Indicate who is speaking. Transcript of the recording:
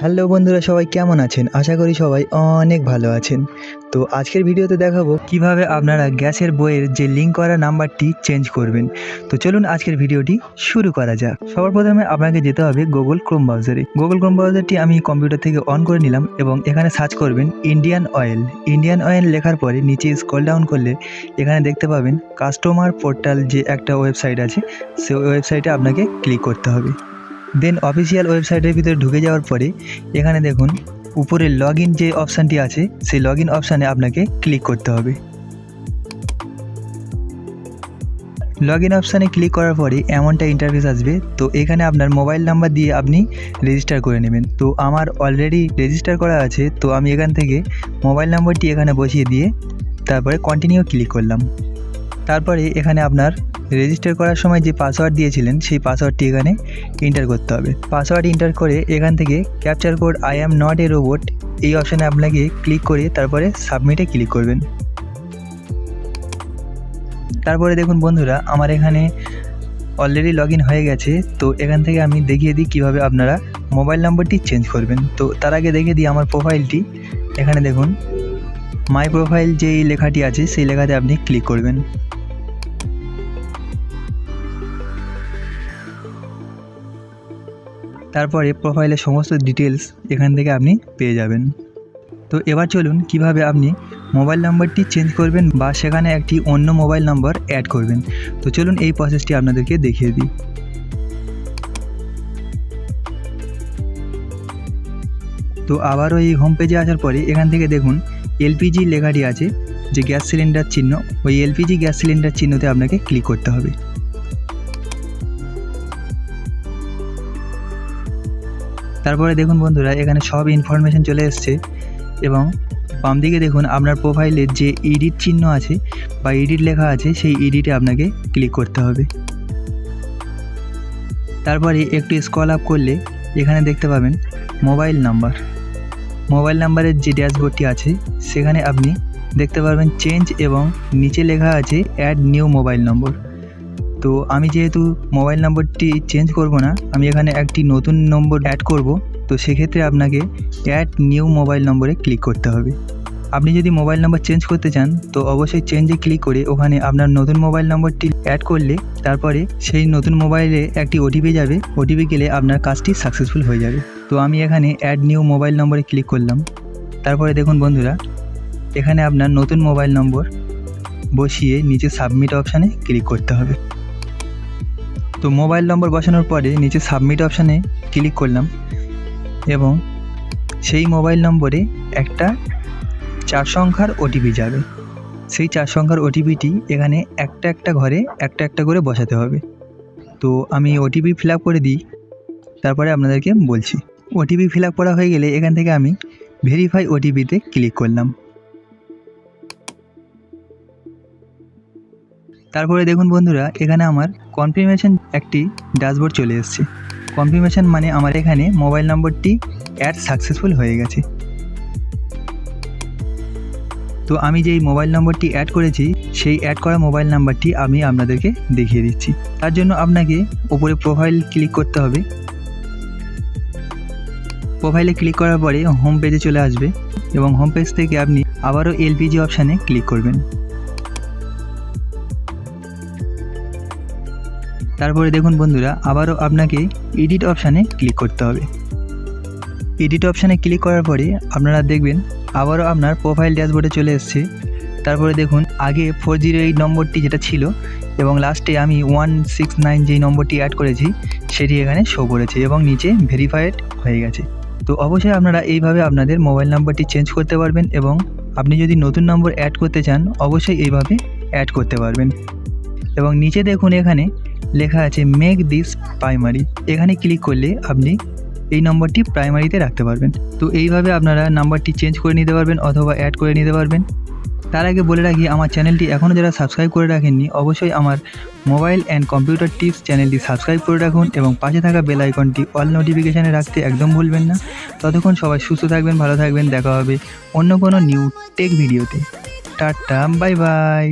Speaker 1: Hello বন্ধুরা, সবাই কেমন আছেন? আশা করি সবাই অনেক ভালো আছেন। তো আজকের ভিডিওতে দেখাবো কিভাবে আপনারা গ্যাসের বইয়ের যে লিঙ্ক করা নাম্বারটি চেঞ্জ করবেন। তো চলুন আজকের ভিডিওটি শুরু করা যাক। সবার প্রথমে আপনাকে যেতে হবে গুগল ক্রোম ব্রাউজারে। গুগল ক্রোম ব্রাউজারটি আমি কম্পিউটার থেকে অন করে নিলাম এবং এখানে সার্চ করবেন ইন্ডিয়ান অয়েল। ইন্ডিয়ান অয়েল লেখার পরে নিচে স্ক্রল ডাউন করলে এখানে দেখতে পাবেন কাস্টমার পোর্টাল যে একটা ওয়েবসাইট আছে, সেই ওয়েবসাইটে আপনাকে ক্লিক করতে হবে। দেন অফিসিয়াল ওয়েবসাইটের ভিতরে ঢুকে যাওয়ার পরে এখানে দেখুন উপরে লগ ইন যে অপশানটি আছে, সেই লগ ইন অপশানে আপনাকে ক্লিক করতে হবে। লগ ইন অপশানে ক্লিক করার পরে এমনটা ইন্টারফেস আসবে। তো এখানে আপনার মোবাইল নাম্বার দিয়ে আপনি রেজিস্টার করে নেবেন। তো আমার অলরেডি রেজিস্টার করা আছে, তো আমি এখান থেকে মোবাইল নাম্বারটি এখানে বসিয়ে দিয়ে তারপরে কন্টিনিউ ক্লিক করলাম। তারপরে এখানে আপনার রেজিস্টার করার সময় যে পাসওয়ার্ড দিয়েছিলেন সেই পাসওয়ার্ডটি এখানে এন্টার করতে হবে। পাসওয়ার্ড এন্টার করে এখান থেকে capture code I am not a robot এই অপশানে আপনাকে ক্লিক করে তারপরে সাবমিটে ক্লিক করবেন। তারপরে দেখুন বন্ধুরা, আমার এখানে অলরেডি লগ ইন হয়ে গেছে। তো এখান থেকে আমি দেখিয়ে দিই কীভাবে আপনারা মোবাইল নাম্বারটি চেঞ্জ করবেন। তো তার আগে দেখিয়ে দিই আমার প্রোফাইলটি। এখানে দেখুন মাই প্রোফাইল যেই লেখাটি আছে সেই লেখাতে আপনি ক্লিক করবেন। তারপরে প্রোফাইলের সমস্ত ডিটেলস এখান থেকে আপনি পেয়ে যাবেন। তো এবার চলুন কিভাবে আপনি মোবাইল নাম্বারটি চেঞ্জ করবেন বা সেখানে একটি অন্য মোবাইল নাম্বার অ্যাড করবেন। তো চলুন এই প্রসেসটি আপনাদেরকে দেখিয়ে দিই। তো আবারও এই হোম পেজে আসার পরে এখান থেকে দেখুন এলপিজি লেখাটি আছে, যে গ্যাস সিলিন্ডার চিহ্ন, ওই এলপিজি গ্যাস সিলিন্ডার চিহ্নতে আপনাকে ক্লিক করতে হবে। তারপরে দেখুন বন্ধুরা, এখানে সব ইনফরমেশন চলে এসছে এবং বাম দিকে দেখুন আপনার প্রোফাইলের যে এডিট চিহ্ন আছে বা এডিট লেখা আছে, সেই এডিটে আপনাকে ক্লিক করতে হবে। তারপরে একটু স্ক্রল আপ করলে এখানে দেখতে পাবেন মোবাইল নাম্বার। মোবাইল নাম্বারের যে ড্যাশবোর্ডটি আছে সেখানে আপনি দেখতে পারবেন চেঞ্জ এবং নিচে লেখা আছে অ্যাড নিউ মোবাইল নম্বর। তো আমি যেহেতু মোবাইল নম্বরটি চেঞ্জ করব না, আমি এখানে একটি নতুন নম্বর অ্যাড করব। তো সেক্ষেত্রে আপনাকে অ্যাড নিউ মোবাইল নম্বরে ক্লিক করতে হবে। আপনি যদি মোবাইল নাম্বার চেঞ্জ করতে চান তো অবশ্যই চেঞ্জে ক্লিক করে ওখানে আপনার নতুন মোবাইল নম্বরটি অ্যাড করলে তারপরে সেই নতুন মোবাইলে একটি ওটিপি যাবে। ওটিপি গেলে আপনার কাজটি সাকসেসফুল হয়ে যাবে। তো আমি এখানে অ্যাড নিউ মোবাইল নম্বরে ক্লিক করলাম। তারপরে দেখুন বন্ধুরা, এখানে আপনার নতুন মোবাইল নম্বর বসিয়ে নিচে সাবমিট অপশানে ক্লিক করতে হবে। তো মোবাইল নম্বর বসানোর পরে নিচে সাবমিট অপশানে ক্লিক করলাম এবং সেই মোবাইল নম্বরে একটা 4 সংখ্যার ওটিপি যাবে। সেই 4 সংখ্যার ওটিপিটি এখানে একটা ঘরে একটা করে বসাতে হবে। তো আমি ওটিপি ফিল আপ করে দিই, তারপরে আপনাদেরকে বলছি। ওটিপি ফিল আপ করা হয়ে গেলে এখান থেকে আমি ভেরিফাই ওটিপিতে ক্লিক করলাম। তারপরে দেখুন বন্ধুরা, এখানে আমার কনফার্মেশন একটি ড্যাশবোর্ড চলে এসেছে। কনফার্মেশন মানে আমার এখানে মোবাইল নম্বরটি অ্যাড সাকসেসফুল হয়ে গেছে। তো আমি যেই মোবাইল নম্বরটি অ্যাড করেছি সেই অ্যাড করা মোবাইল নাম্বারটি আমি আপনাদেরকে দেখিয়ে দিচ্ছি। তার জন্য আপনাকে উপরে প্রোফাইল ক্লিক করতে হবে। প্রোফাইলে ক্লিক করার পরে হোম পেজে চলে আসবে এবং হোম পেজ থেকে আপনি আবারও এলপিজি অপশানে ক্লিক করবেন। তারপরে দেখুন বন্ধুরা, আবারও আপনাকে এডিট অপশানে ক্লিক করতে হবে। এডিট অপশানে ক্লিক করার পরে আপনারা দেখবেন আবারও আপনার প্রোফাইল ড্যাশবোর্ডে চলে এসেছে। তারপরে দেখুন আগে 408 নম্বরটি যেটা ছিল এবং লাস্টে আমি 169 যেই নম্বরটি অ্যাড করেছি সেটি এখানে শো করেছে এবং নিচে ভেরিফাইড হয়ে গেছে। তো অবশ্যই আপনারা এইভাবে আপনাদের মোবাইল নাম্বারটি চেঞ্জ করতে পারবেন এবং আপনি যদি নতুন নম্বর অ্যাড করতে চান অবশ্যই এইভাবে অ্যাড করতে পারবেন। এবং নিচে দেখুন এখানে লেখা আছে মেক দিস প্রাইমারি, এখানে ক্লিক করলে আপনি এই নম্বরটি প্রাইমারিতে রাখতে পারবেন। তো এইভাবে আপনারা নাম্বারটি চেঞ্জ করে নিতে পারবেন অথবা অ্যাড করে নিতে পারবেন। তার আগে বলে রাখি, আমার চ্যানেলটি এখনও যারা সাবস্ক্রাইব করে রাখেননি অবশ্যই আমার মোবাইল অ্যান্ড কম্পিউটার টিপস চ্যানেলটি সাবস্ক্রাইব করে রাখুন এবং পাশে থাকা বেল আইকনটি অল নোটিফিকেশানে রাখতে একদম ভুলবেন না। ততক্ষণ সবাই সুস্থ থাকবেন, ভালো থাকবেন। দেখা হবে অন্য কোনো নিউ টেক ভিডিওতে। Tata, bye bye.